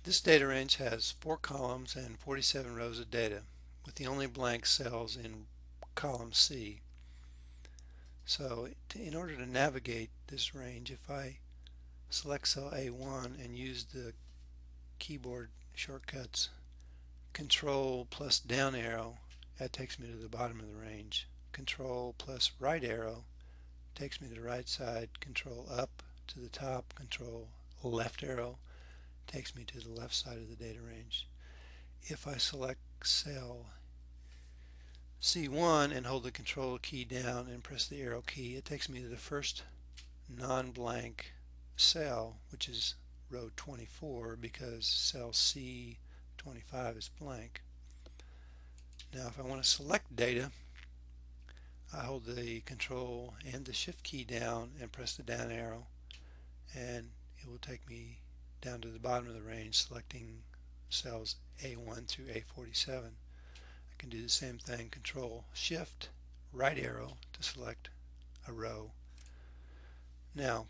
This data range has 4 columns and 47 rows of data, with the only blank cells in column C. So in order to navigate this range, if I select cell A1 and use the keyboard shortcuts Control plus down arrow, that takes me to the bottom of the range. Control plus right arrow takes me to the right side. Control up to the top. Control left arrow takes me to the left side of the data range. If I select cell C1 and hold the control key down and press the arrow key, it takes me to the first non-blank cell, which is row 24, because cell C25 is blank. Now if I want to select data, I hold the control and the shift key down and press the down arrow, and it will take me down to the bottom of the range, selecting cells A1 through A47. I can do the same thing, control shift right arrow to select a row. Now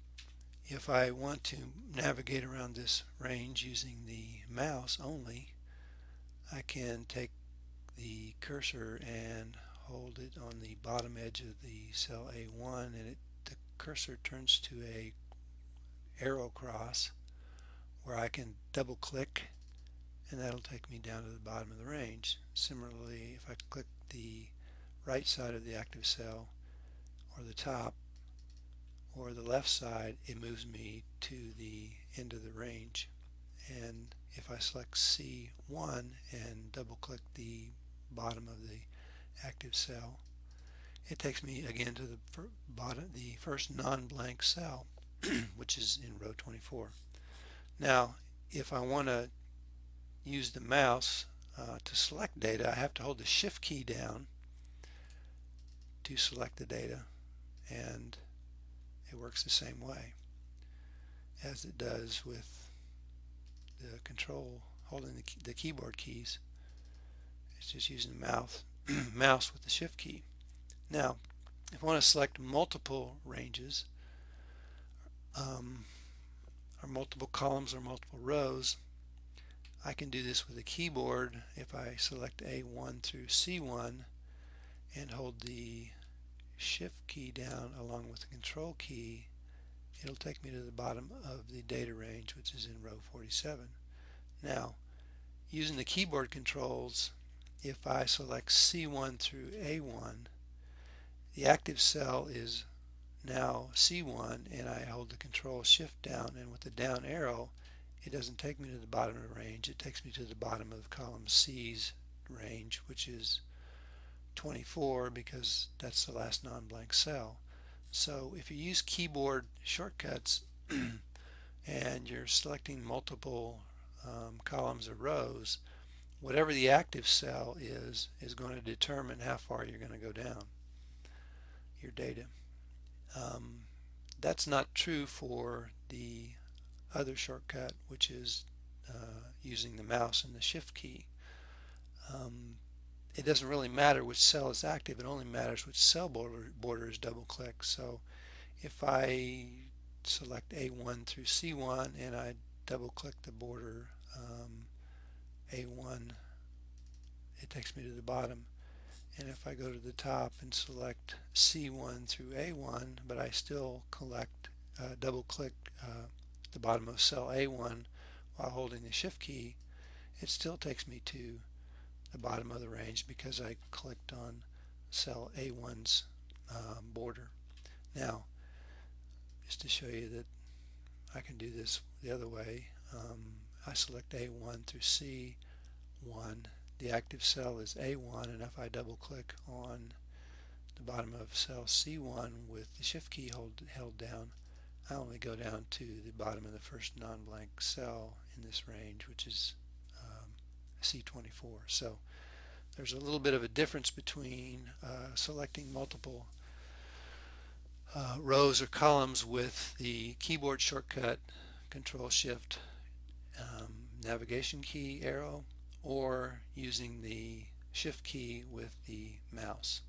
if I want to navigate around this range using the mouse only, I can take the cursor and hold it on the bottom edge of the cell A1, and the cursor turns to a arrow cross where I can double click, and that'll take me down to the bottom of the range. Similarly, if I click the right side of the active cell, or the top, or the left side, it moves me to the end of the range. And if I select C1 and double click the bottom of the active cell, it takes me again to the first non-blank cell, which is in row 24. Now if I want to use the mouse to select data, I have to hold the shift key down to select the data, and it works the same way as it does with the control holding the keyboard keys. It's just using the mouse with the shift key. Now if I want to select multiple ranges, or multiple columns or multiple rows, I can do this with a keyboard. If I select A1 through C1 and hold the shift key down along with the control key, it'll take me to the bottom of the data range, which is in row 47. Now using the keyboard controls, if I select C1 through A1, the active cell is now C1, and I hold the control shift down, and with the down arrow, it doesn't take me to the bottom of the range, it takes me to the bottom of column C's range, which is 24, because that's the last non-blank cell. So if you use keyboard shortcuts and you're selecting multiple columns or rows, whatever the active cell is going to determine how far you're going to go down your data. That's not true for the other shortcut, which is using the mouse and the shift key. It doesn't really matter which cell is active, it only matters which cell border is double clicked. So if I select A1 through C1 and I double click the border A1, it takes me to the bottom. And if I go to the top and select C1 through A1, but I still double click the bottom of cell A1 while holding the shift key, it still takes me to the bottom of the range because I clicked on cell A1's border. Now, just to show you that I can do this the other way, I select A1 through C1. The active cell is A1, and if I double click on the bottom of cell C1 with the shift key held down, I only go down to the bottom of the first non-blank cell in this range, which is C24. So there's a little bit of a difference between selecting multiple rows or columns with the keyboard shortcut Control Shift navigation key arrow, or using the shift key with the mouse.